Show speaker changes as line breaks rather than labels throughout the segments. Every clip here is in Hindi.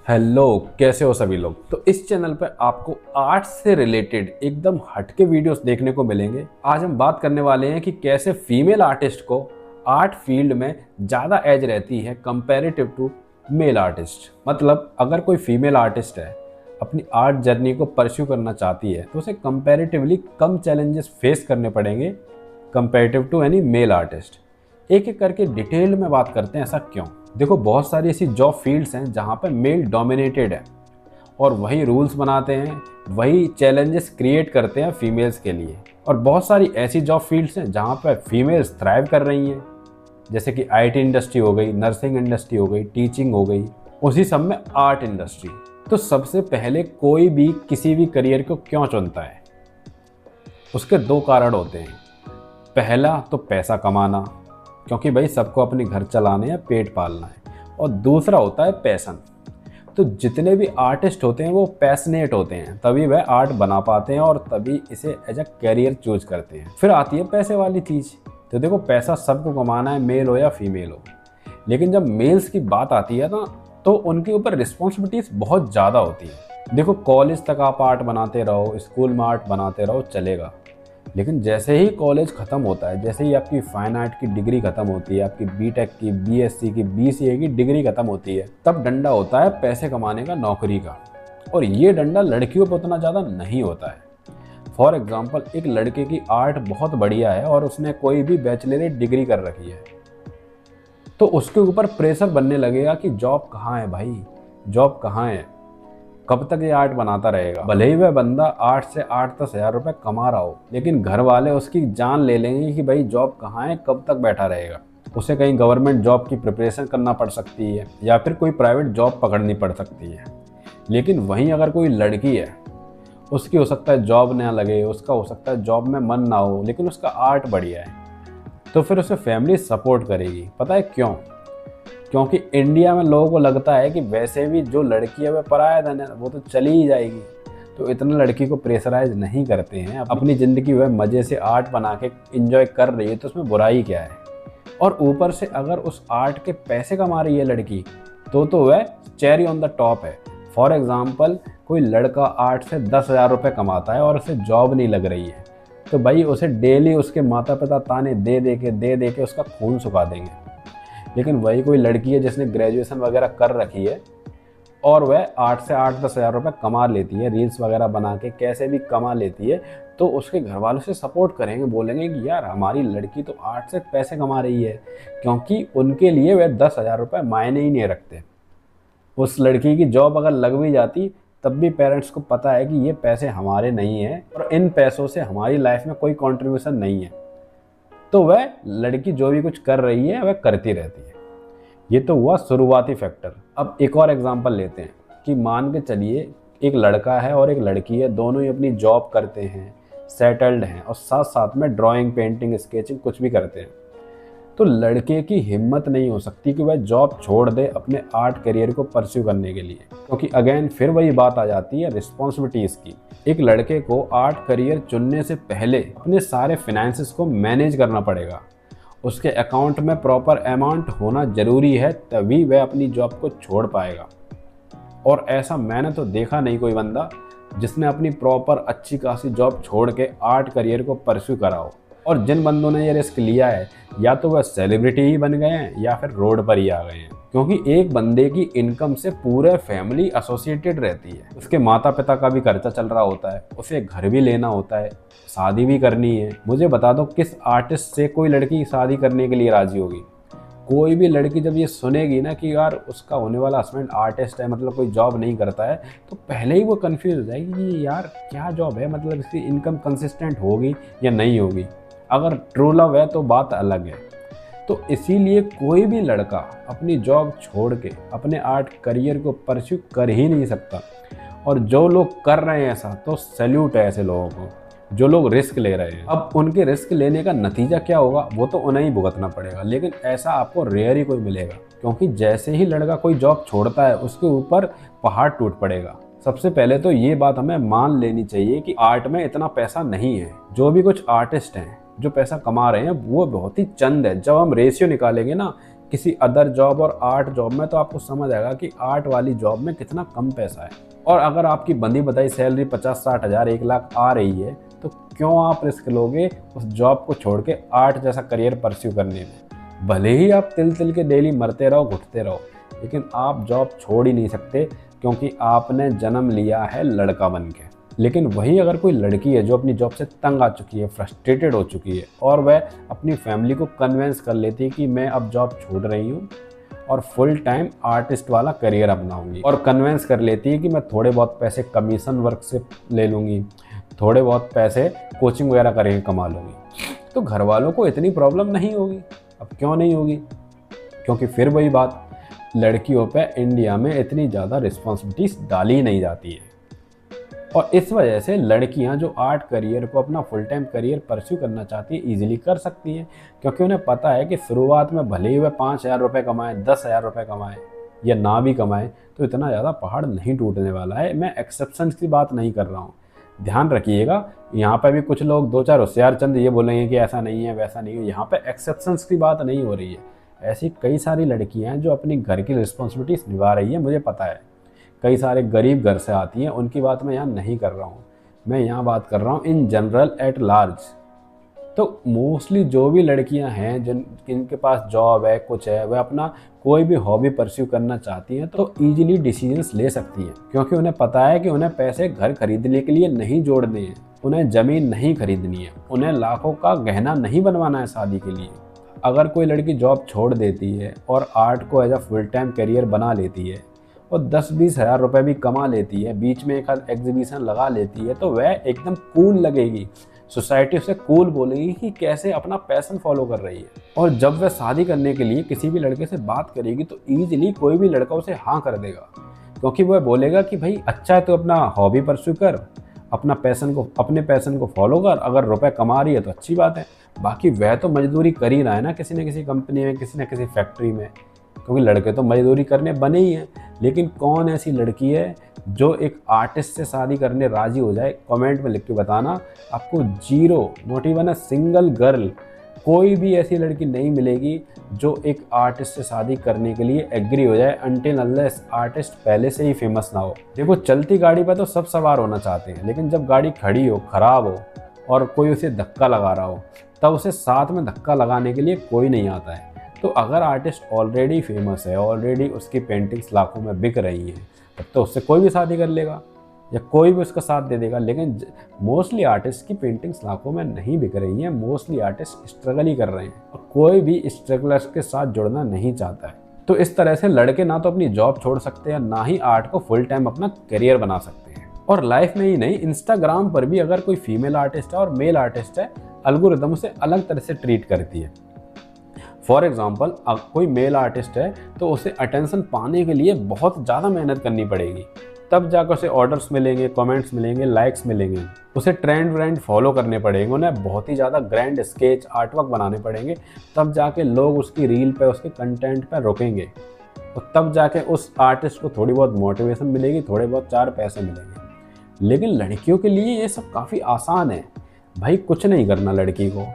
हेलो, कैसे हो सभी लोग। तो इस चैनल पर आपको आर्ट से रिलेटेड एकदम हटके वीडियोस देखने को मिलेंगे। आज हम बात करने वाले हैं कि कैसे फीमेल आर्टिस्ट को आर्ट फील्ड में ज़्यादा एज रहती है कंपैरेटिव टू मेल आर्टिस्ट। मतलब अगर कोई फीमेल आर्टिस्ट है, अपनी आर्ट जर्नी को परस्यू करना चाहती है, तो उसे कंपैरेटिवली कम चैलेंजेस फेस करने पड़ेंगे comparative to any male artist. एक एक करके डिटेल में बात करते हैं, ऐसा क्यों। देखो, बहुत सारी ऐसी जॉब फील्ड्स हैं जहाँ पर मेल डोमिनेटेड है और वही रूल्स बनाते हैं, वही चैलेंजेस क्रिएट करते हैं फीमेल्स के लिए। और बहुत सारी ऐसी जॉब फील्ड्स हैं जहाँ पर फीमेल्स थ्राइव कर रही हैं, जैसे कि आईटी इंडस्ट्री हो गई, नर्सिंग इंडस्ट्री हो गई, टीचिंग हो गई, उसी सब में आर्ट इंडस्ट्री। तो सबसे पहले कोई भी किसी भी करियर को क्यों चुनता है, उसके दो कारण होते हैं। पहला तो पैसा कमाना, क्योंकि भाई सबको अपने घर चलाने या पेट पालना है। और दूसरा होता है पैशन। तो जितने भी आर्टिस्ट होते हैं वो पैशनेट होते हैं, तभी वह आर्ट बना पाते हैं और तभी इसे एज अ कैरियर चूज करते हैं। फिर आती है पैसे वाली चीज़। तो देखो, पैसा सबको कमाना है, मेल हो या फीमेल हो। लेकिन जब मेल्स की बात आती है ना, तो उनके ऊपर रिस्पॉन्सिबिलिटीज बहुत ज़्यादा होती है। देखो, कॉलेज तक आप आर्ट बनाते रहो, स्कूल में आर्ट बनाते रहो, चलेगा। लेकिन जैसे ही कॉलेज ख़त्म होता है, जैसे ही आपकी फाइन आर्ट की डिग्री ख़त्म होती है, आपकी बीटेक की, बीएससी की, बीसीए की डिग्री ख़त्म होती है, तब डंडा होता है पैसे कमाने का, नौकरी का। और ये डंडा लड़कियों पर उतना ज़्यादा नहीं होता है। फॉर एग्जाम्पल, एक लड़के की आर्ट बहुत बढ़िया है और उसने कोई भी बैचलरेट डिग्री कर रखी है, तो उसके ऊपर प्रेशर बनने लगेगा कि जॉब कहाँ है भाई, जॉब कहाँ है, कब तक ये आर्ट बनाता रहेगा। भले ही वह बंदा 8 से 8-10 हज़ार रुपये कमा रहा हो, लेकिन घर वाले उसकी जान ले लेंगे कि भाई जॉब कहाँ है, कब तक बैठा रहेगा। उसे कहीं गवर्नमेंट जॉब की प्रिपरेशन करना पड़ सकती है या फिर कोई प्राइवेट जॉब पकड़नी पड़ सकती है। लेकिन वहीं अगर कोई लड़की है, उसकी हो सकता है जॉब ना लगे, उसका हो सकता है जॉब में मन ना हो, लेकिन उसका आर्ट बढ़िया है, तो फिर उसे फैमिली सपोर्ट करेगी। पता है क्यों? क्योंकि इंडिया में लोगों को लगता है कि वैसे भी जो लड़की है वह पराया धन है, वो तो चली ही जाएगी। तो इतना लड़की को प्रेशराइज नहीं करते हैं। अपनी ज़िंदगी वह मज़े से आर्ट बना के इंजॉय कर रही है, तो उसमें बुराई क्या है। और ऊपर से अगर उस आर्ट के पैसे कमा रही है लड़की, तो वह चेरी ऑन द टॉप है। फॉर एग्ज़ाम्पल, कोई लड़का आर्ट से 10,000 रुपये कमाता है और उसे जॉब नहीं लग रही है, तो भाई उसे डेली उसके माता पिता ताने दे दे के उसका खून सुखा देंगे। लेकिन वही कोई लड़की है जिसने ग्रेजुएशन वगैरह कर रखी है और वह 8 से 8-10 हज़ार रुपये कमा लेती है, रील्स वगैरह बना के कैसे भी कमा लेती है, तो उसके घर वालों से सपोर्ट करेंगे, बोलेंगे कि यार हमारी लड़की तो आर्ट से पैसे कमा रही है। क्योंकि उनके लिए वह 10,000 रुपये मायने ही नहीं रखते। उस लड़की की जॉब अगर लग भी जाती, तब भी पेरेंट्स को पता है कि ये पैसे हमारे नहीं हैं और इन पैसों से हमारी लाइफ में कोई कॉन्ट्रीब्यूशन नहीं है, तो वह लड़की जो भी कुछ कर रही है वह करती रहती है। ये तो हुआ शुरुआती फैक्टर। अब एक और एग्जांपल लेते हैं कि मान के चलिए एक लड़का है और एक लड़की है, दोनों ही अपनी जॉब करते हैं, सेटल्ड हैं और साथ साथ में ड्राइंग, पेंटिंग, स्केचिंग कुछ भी करते हैं। तो लड़के की हिम्मत नहीं हो सकती कि वह जॉब छोड़ दे अपने आर्ट करियर को परस्यू करने के लिए, क्योंकि अगेन फिर वही बात आ जाती है रिस्पॉन्सिबिलिटीज़ की। एक लड़के को आर्ट करियर चुनने से पहले अपने सारे फाइनेंसेस को मैनेज करना पड़ेगा। उसके अकाउंट में प्रॉपर अमाउंट होना ज़रूरी है, तभी वह अपनी जॉब को छोड़ पाएगा। और ऐसा मैंने तो देखा नहीं कोई बंदा जिसने अपनी प्रॉपर अच्छी खासी जॉब छोड़ के आर्ट करियर को परस्यू करा हो। और जिन बंदों ने ये रिस्क लिया है, या तो वह सेलिब्रिटी ही बन गए हैं या फिर रोड पर ही आ गए हैं। क्योंकि एक बंदे की इनकम से पूरे फैमिली एसोसिएटेड रहती है। उसके माता पिता का भी खर्चा चल रहा होता है, उसे घर भी लेना होता है, शादी भी करनी है। मुझे बता दो, किस आर्टिस्ट से कोई लड़की शादी करने के लिए राजी होगी? कोई भी लड़की जब ये सुनेगी ना कि यार उसका होने वाला हस्बैंड आर्टिस्ट है, मतलब कोई जॉब नहीं करता है, तो पहले ही वो कंफ्यूज हो जाएगी कि यार क्या जॉब है, मतलब इसकी इनकम कंसिस्टेंट होगी या नहीं होगी। अगर ट्रू लव है तो बात अलग है। तो इसीलिए कोई भी लड़का अपनी जॉब छोड़ के अपने आर्ट करियर को परस्यू कर ही नहीं सकता। और जो लोग कर रहे हैं ऐसा, तो सैल्यूट है ऐसे लोगों को, जो लोग रिस्क ले रहे हैं। अब उनके रिस्क लेने का नतीजा क्या होगा वो तो उन्हें ही भुगतना पड़ेगा, लेकिन ऐसा आपको रेयर ही कोई मिलेगा। क्योंकि जैसे ही लड़का कोई जॉब छोड़ता है, उसके ऊपर पहाड़ टूट पड़ेगा। सबसे पहले तो ये बात हमें मान लेनी चाहिए कि आर्ट में इतना पैसा नहीं है। जो भी कुछ आर्टिस्ट हैं जो पैसा कमा रहे हैं वो बहुत ही चंद है। जब हम रेशियो निकालेंगे ना किसी अदर जॉब और आर्ट जॉब में, तो आपको समझ आएगा कि आर्ट वाली जॉब में कितना कम पैसा है। और अगर आपकी बंदी बताई सैलरी 50-60 हज़ार 1 लाख आ रही है, तो क्यों आप रिस्क लोगे उस जॉब को छोड़ के आर्ट जैसा करियर परस्यू करने में। भले ही आप तिल तिल के डेली मरते रहो घुटते रहो, लेकिन आप जॉब छोड़ ही नहीं सकते, क्योंकि आपने जन्म लिया है लड़का बन के। लेकिन वही अगर कोई लड़की है जो अपनी जॉब से तंग आ चुकी है, फ्रस्ट्रेटेड हो चुकी है, और वह अपनी फैमिली को कन्विंस कर लेती है कि मैं अब जॉब छोड़ रही हूँ और फुल टाइम आर्टिस्ट वाला करियर अपनाऊंगी, और कन्विंस कर लेती है कि मैं थोड़े बहुत पैसे कमीशन वर्क से ले लूँगी, थोड़े बहुत पैसे कोचिंग वगैरह करके कमा लूँगी, तो घर वालों को इतनी प्रॉब्लम नहीं होगी। अब क्यों नहीं होगी? क्योंकि फिर वही बात, लड़कियों पे इंडिया में इतनी ज़्यादा रिस्पॉन्सिबिलिटीज डाली नहीं जाती है, और इस वजह से लड़कियां जो आर्ट करियर को अपना फुल टाइम करियर परस्यू करना चाहती है ईजिली कर सकती हैं, क्योंकि उन्हें पता है कि शुरुआत में भले ही वह 5,000 रुपये कमाएँ, 10,000 रुपये कमाएँ या ना भी कमाएँ, तो इतना ज़्यादा पहाड़ नहीं टूटने वाला है। मैं एक्सेप्शन की बात नहीं कर रहा हूँ, ध्यान रखिएगा। यहाँ पर भी कुछ लोग 2-4 होशियार चंद ये बोलेंगे कि ऐसा नहीं है वैसा नहीं है, यहाँ पर एक्सेप्शंस की बात नहीं हो रही है। ऐसी कई सारी लड़कियाँ हैं जो अपनी घर की रिस्पॉन्सिबिलिटीज निभा रही है, मुझे पता है। कई सारे गरीब घर से आती हैं, उनकी बात मैं यहाँ नहीं कर रहा हूँ, मैं यहाँ बात कर रहा हूँ इन जनरल एट लार्ज। तो मोस्टली जो भी लड़कियाँ हैं जिनके पास जॉब है, कुछ है, वह अपना कोई भी हॉबी परस्यू करना चाहती हैं, तो ईजिली डिसीजंस ले सकती हैं, क्योंकि उन्हें पता है कि उन्हें पैसे घर खरीदने के लिए नहीं जोड़ने हैं, उन्हें ज़मीन नहीं खरीदनी है, उन्हें लाखों का गहना नहीं बनवाना है शादी के लिए। अगर कोई लड़की जॉब छोड़ देती है और आर्ट को as a full time career बना लेती है और 10-20 हज़ार रुपये भी कमा लेती है, बीच में एक आध एग्जीबिशन लगा लेती है, तो वह एकदम कूल लगेगी, सोसाइटी उसे कूल बोलेगी कि कैसे अपना पैशन फॉलो कर रही है। और जब वह शादी करने के लिए किसी भी लड़के से बात करेगी, तो ईजिली कोई भी लड़का उसे हाँ कर देगा, क्योंकि वह बोलेगा कि भाई अच्छा है तो अपना हॉबी परस्यू कर, अपने पैशन को फॉलो कर, अगर रुपए कमा रही है तो अच्छी बात है, बाकी वह तो मजदूरी कर ही रहा है ना किसी न किसी कंपनी में, किसी न किसी फैक्ट्री में, क्योंकि लड़के तो मजदूरी करने बने ही हैं। लेकिन कौन ऐसी लड़की है जो एक आर्टिस्ट से शादी करने राजी हो जाए? कमेंट में लिख के बताना। आपको zero, not even a single girl, कोई भी ऐसी लड़की नहीं मिलेगी जो एक आर्टिस्ट से शादी करने के लिए एग्री हो जाए, अनटिल अनलेस आर्टिस्ट पहले से ही फेमस ना हो। देखो, चलती गाड़ी पर तो सब सवार होना चाहते हैं, लेकिन जब गाड़ी खड़ी हो, खराब हो और कोई उसे धक्का लगा रहा हो, तब उसे साथ में धक्का लगाने के लिए कोई नहीं आता है। तो अगर आर्टिस्ट ऑलरेडी फेमस है, ऑलरेडी उसकी पेंटिंग्स लाखों में बिक रही हैं, तब तो उससे कोई भी शादी कर लेगा या कोई भी उसका साथ दे देगा। लेकिन मोस्टली आर्टिस्ट की पेंटिंग्स लाखों में नहीं बिक रही हैं, मोस्टली आर्टिस्ट स्ट्रगल ही कर रहे हैं, और कोई भी स्ट्रगलर्स के साथ जुड़ना नहीं चाहता है। तो इस तरह से लड़के ना तो अपनी जॉब छोड़ सकते हैं, ना ही आर्ट को फुल टाइम अपना करियर बना सकते हैं। और लाइफ में ही नहीं, इंस्टाग्राम पर भी अगर कोई फीमेल आर्टिस्ट है और मेल आर्टिस्ट है, एल्गोरिथम उसे अलग तरह से ट्रीट करती है। फॉर एग्जाम्पल, कोई मेल आर्टिस्ट है तो उसे अटेंशन पाने के लिए बहुत ज़्यादा मेहनत करनी पड़ेगी, तब जाकर उसे ऑर्डर्स मिलेंगे, कमेंट्स मिलेंगे, लाइक्स मिलेंगे। उसे ट्रेंड फॉलो करने पड़ेंगे, उन्हें बहुत ही ज़्यादा ग्रैंड स्केच आर्टवर्क बनाने पड़ेंगे, तब जाके लोग उसकी रील पे, उसके कंटेंट पे रुकेंगे, और तब जाके उस आर्टिस्ट को थोड़ी बहुत मोटिवेशन मिलेगी, थोड़े बहुत 4 पैसे मिलेंगे। लेकिन लड़कियों के लिए ये सब काफ़ी आसान है भाई, कुछ नहीं करना। लड़की को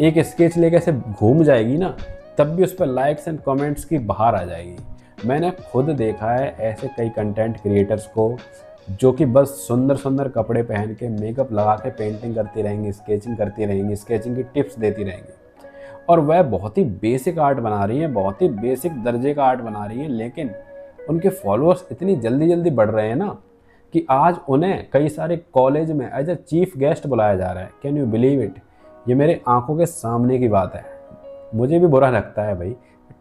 एक स्केच लेके ऐसे घूम जाएगी ना, तब भी उस पर लाइक्स एंड कमेंट्स की बहार आ जाएगी। मैंने खुद देखा है ऐसे कई कंटेंट क्रिएटर्स को जो कि बस सुंदर सुंदर कपड़े पहन के, मेकअप लगा के पेंटिंग करती रहेंगी, स्केचिंग करती रहेंगी, स्केचिंग की टिप्स देती रहेंगी, और वह बहुत ही बेसिक आर्ट बना रही हैं, बहुत ही बेसिक दर्जे का आर्ट बना रही हैं। लेकिन उनके फॉलोअर्स इतनी जल्दी जल्दी बढ़ रहे हैं ना कि आज उन्हें कई सारे कॉलेज में एज ए चीफ गेस्ट बुलाया जा रहा है। Can you believe it? ये मेरे आंखों के सामने की बात है। मुझे भी बुरा लगता है भाई,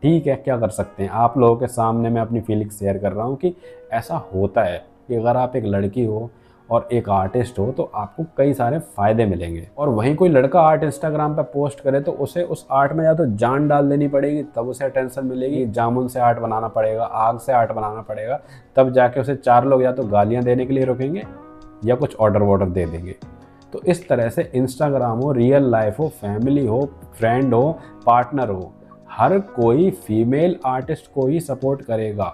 ठीक है, क्या कर सकते हैं। आप लोगों के सामने मैं अपनी फीलिंग्स शेयर कर रहा हूँ कि ऐसा होता है कि अगर आप एक लड़की हो और एक आर्टिस्ट हो तो आपको कई सारे फ़ायदे मिलेंगे। और वहीं कोई लड़का आर्ट इंस्टाग्राम पे पोस्ट करे तो उसे उस आर्ट में या तो जान डाल देनी पड़ेगी, तब उसे अटेंशन मिलेगी। जामुन से आर्ट बनाना पड़ेगा, आग से आर्ट बनाना पड़ेगा, तब जाके उसे 4 लोग या तो गालियाँ देने के लिए रुकेंगे या कुछ ऑर्डर वॉर्डर दे देंगे। तो इस तरह से इंस्टाग्राम हो, रियल लाइफ हो, फैमिली हो, फ्रेंड हो, पार्टनर हो, हर कोई फीमेल आर्टिस्ट को ही सपोर्ट करेगा,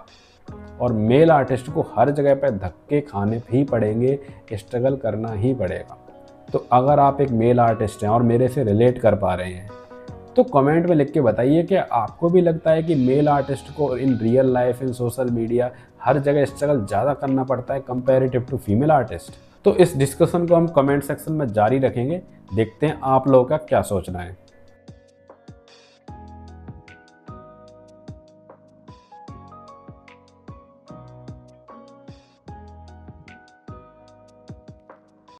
और मेल आर्टिस्ट को हर जगह पर धक्के खाने ही पड़ेंगे, स्ट्रगल करना ही पड़ेगा। तो अगर आप एक मेल आर्टिस्ट हैं और मेरे से रिलेट कर पा रहे हैं, तो कमेंट में लिख के बताइए कि आपको भी लगता है कि मेल आर्टिस्ट को in real life, in social media, हर जगह स्ट्रगल ज़्यादा करना पड़ता है कंपैरेटिव टू फीमेल आर्टिस्ट। तो इस डिस्कशन को हम कमेंट सेक्शन में जारी रखेंगे, देखते हैं आप लोगों का क्या सोचना है।